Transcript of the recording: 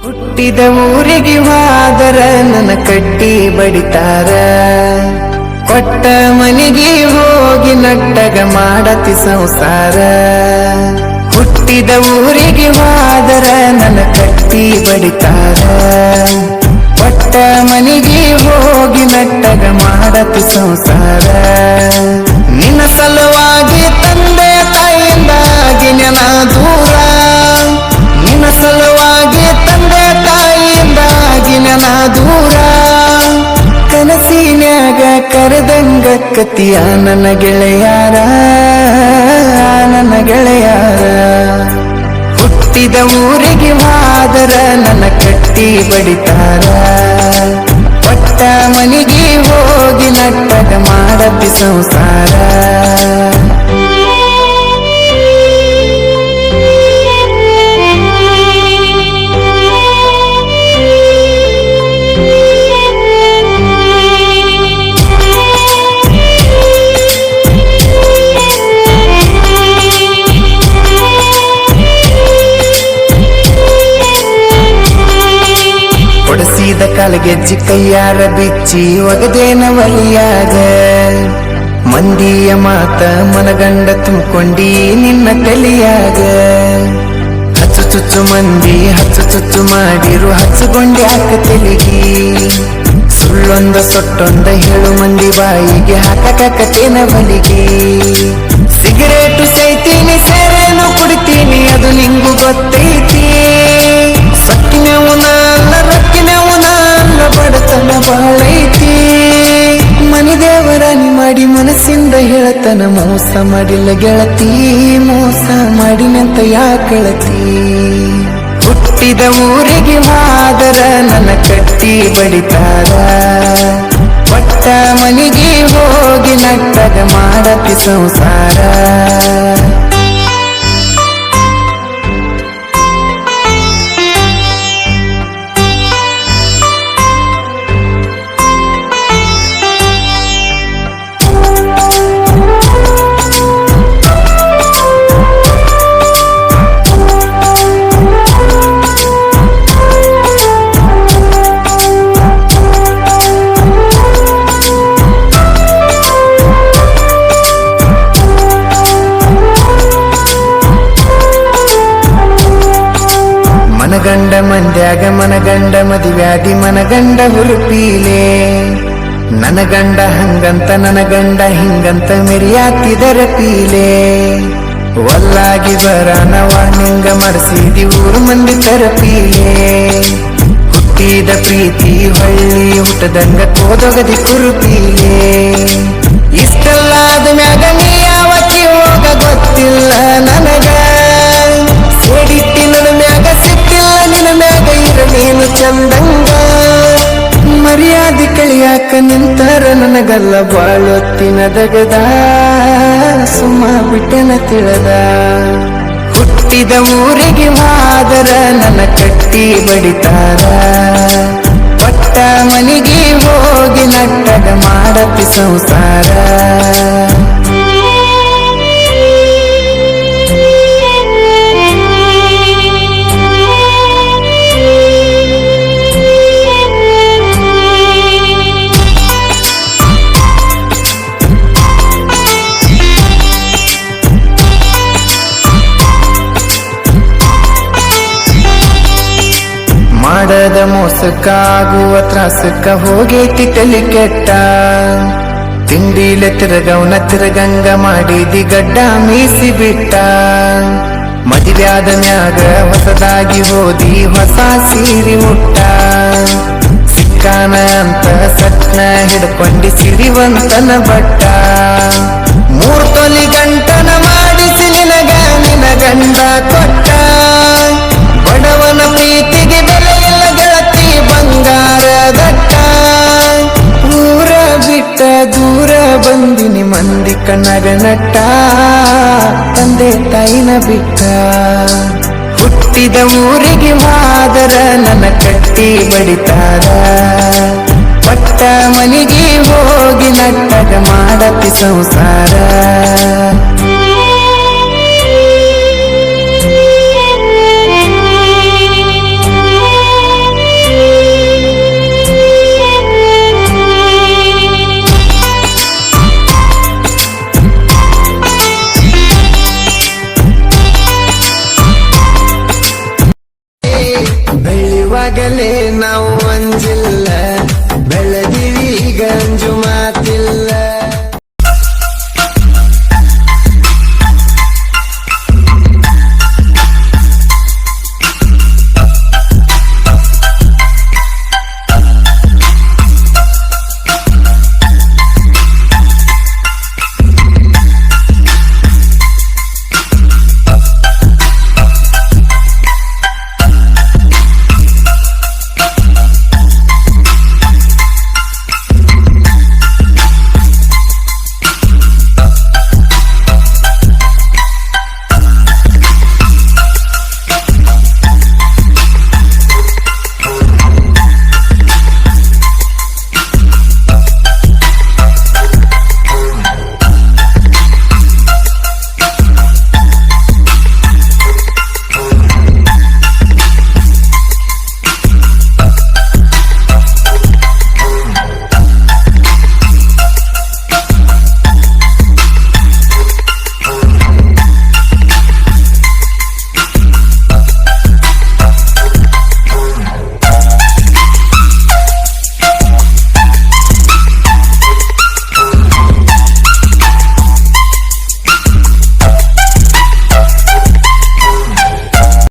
ಹುಟ್ಟಿದ ಊರಿಗೆ ಹೋದರ ನನ್ನ ಕಟ್ಟಿ ಬಡಿತಾರ, ಕೊಟ್ಟ ಮನೆಗೆ ಹೋಗಿ ನಟ್ಟಗ ಮಾಡತಿ ಸಂಸಾರ. ಹುಟ್ಟಿದ ಊರಿಗೆ ಹೋದರ ನನ್ನ ಕಟ್ಟಿ ಬಡಿತಾರ, ಕೊಟ್ಟ ಮನೆಗೆ ಹೋಗಿ ನಟ್ಟಗ ಮಾಡತಿ ಸಂಸಾರ. ನಿನ್ನ ಸಲುವಾಗಿ ತಂದೆ ತಾಯಿಯಿಂದಾಗಿ ನೆನ ದೂರ, ನಿನ್ನ ಸಲುವಾಗಿ ತಂದೆ ತಾಯಿಯಿಂದಾಗಿ ನೆನ ದೂರ. ಕನಸಿನ್ಯಾಗ ಕರೆದಂಗ ಕತಿಯ ನನ್ನ ಗೆಳೆಯಾರ, ನನ್ನ ಗೆಳೆಯಾರ. ಹುಟ್ಟಿದ ಊರಿಗೆ ಹೋದರ ನನ್ನ ಕಟ್ಟಿ ಬಡಿತಾರ, ಕೊಟ್ಟ ಮನೆಗೆ ಹೋಗಿ ನಟ್ಟಗ ಮಾಡತಿ ಸಂಸಾರ. ಕೊಡಿಸಿದ ಕಾಲಗೆಜ್ಜಿ ಕೈಯಾರ ಬಿಚ್ಚಿ ಒಗದೇನ ಒಲಿಯಾಗ, ಮಂದಿಯ ಮಾತ ಮನಗಂಡ ತುಂಬಿಕೊಂಡಿ ನಿನ್ನ ತಲಿಯಾಗ. ಹಚ್ಚು ಚುಚ್ಚು ಮಂದಿ ಹಚ್ಚು ಚುಚ್ಚು ಮಾಡಿರು ಹಚ್ಚುಕೊಂಡ್ಯಾಕ ತೆಲಿಗಿ, ಸುಳ್ಳೊಂದ ಸೊಟ್ಟೊಂದ ಹೇಳು ಮಂದಿ ಬಾಯಿಗೆ ಹಾಕಕತೇನ ಬಲಿಗೆ. ಸಿಗರೇಟು ಸೈತೀನಿ ಸೇರೇನು ಕುಡಿತೀನಿ ಅದು ನಿಂಗು ಗೊತ್ತೈತಿ, ಸಕ್ಕಿನವನ ಅಲ್ಲ ರಕ್ಕಿನವನ ಅಲ್ಲ ಬಡತನ ಬಾಳೈತಿ. ಮನಿ ದೇವರಾನಿ ಮಾಡಿ ಮನಸ್ಸಿಂದ ಹೇಳತನ ಮೋಸ ಮಾಡಿಲ್ಲ ಗೆಳತಿ, ಮೋಸ ಮಾಡಿನಂತ ಯಾಕಳತಿ. ಹುಟ್ಟಿದ ಊರಿಗೆ ಹೋದರ ನನ್ನ ಕಟ್ಟಿ ಬಡಿತಾರ, ಕೊಟ್ಟ ಮನೆಗೆ ಹೋಗಿ ನಟ್ಟಗ ಮಾಡತಿ ಸಂಸಾರ. ಮನಗಂಡ ಮಂದ್ಯಾಗ ಮನಗಂಡ ಮದುವ್ಯಾದಿ ಮನಗಂಡ ಹುರುಪೀಲೆ, ನನಗಂಡ ಹಂಗಂತ ನನಗಂಡ ಹಿಂಗಂತ ಮೆರಿಯಾತಿದರ ಪೀಲೆ. ಒಲ್ಲಾಗಿ ಬರಾನವ ನಿಂಗ ಮರ್ಸಿದಿ ಊರು ಮಂದಿ ತರಪೀಲೆ. ಹುಟ್ಟಿದ ಪ್ರೀತಿ ಹೊಳ್ಳಿ ಹುಟ್ಟದಂಗ ಕೋದೊಗದಿ ಕುರುಪೀಲೆ. ಇಷ್ಟಲ್ಲಾದ ಮ್ಯಾಗ ನೀ ಯಾವತ್ತಿ ಹೋಗ ಗೊತ್ತಿಲ್ಲ ನನಗ, ಸೇಡಿಟ್ಟಿ ನನ್ನ ಮ್ಯಾಗ ಸಿಟ್ಟಿಲ್ಲ ನಿನ್ನ ಮ್ಯಾಗ ಇರಲೇನು ಚಂದಂಗ. ಮರ್ಯಾದೆ ಕಳಿಯಾಕ ನಿಂತರ ನನಗಲ್ಲ ಬಾಳೊತ್ತಿನ ದಗದ, ಸುಮ್ಮ ಬಿಟ್ಟೆನ ತಿಳದ. ಹುಟ್ಟಿದ ಊರಿಗೆ ಹೋದರ ನನ್ನ ಕಟ್ಟಿ ಬಡಿತಾರ, ಕೊಟ್ಟ ಮನೆಗೆ ಹೋಗಿ ನಟ್ಟಗ ಮಾಡತಿ ಸಂಸಾರ. ಮಾಡದ ಮೋಸಕ್ಕ ಆಗುವ ತ್ರಾಸಕ್ಕ ಹೋಗೈತಿ ತಲಿ ಕೆಟ್ಟ, ತಿಂಡಿಲೆ ತಿರಗವನ ತಿರಗಂಗ ಮಾಡಿದಿ ಗಡ್ಡ ಮೀಸಿ ಬಿಟ್ಟ. ಮದುವ್ಯಾದ ಮ್ಯಾಗ ಹೊಸದಾಗಿ ಹೋದಿ ಹೊಸ ಸೀರಿ ಮುಟ್ಟ, ಸಿಕ್ಕಾನ ಅಂತ ಸಟ್ನ ಹಿಡ್ಕೊಂಡಿ ಸಿರಿವಂತನ ಬಟ್ಟ. 3 ತೊಲಿ ಗಂಟನ ಮಾಡಿಸಿ ನಿನಗ ನಿನ ಗಂಡ ಕೊಟ್ಟ, ಬಡವನ ಪ್ರೀತಿಗೆ ಬೆಲೆ ಇಲ್ಲ ಗೆಳತಿ ಬಂಗಾರ ದಟ್ಟ. ಊರ ಬಿಟ್ಟ ದೂರ ಬಂದಿನಿ ಮಂದಿ ಕಣ್ಣಗ ನಟ್ಟ, ತಂದೆ ತಾಯಿನ ಬಿಟ್ಟ. ಹುಟ್ಟಿದ ಊರಿಗೆ ಹೋದರ ನನ್ನ ಕಟ್ಟಿ ಬಡಿತಾರ, ಕೊಟ್ಟ ಮನೆಗೆ ಹೋಗಿ ನಟ್ಟಗ ಮಾಡತಿ ಸಂಸಾರ. ಬಂದಾಗಲೇ ನಾವು ಅಂಜಿಲ್ಲ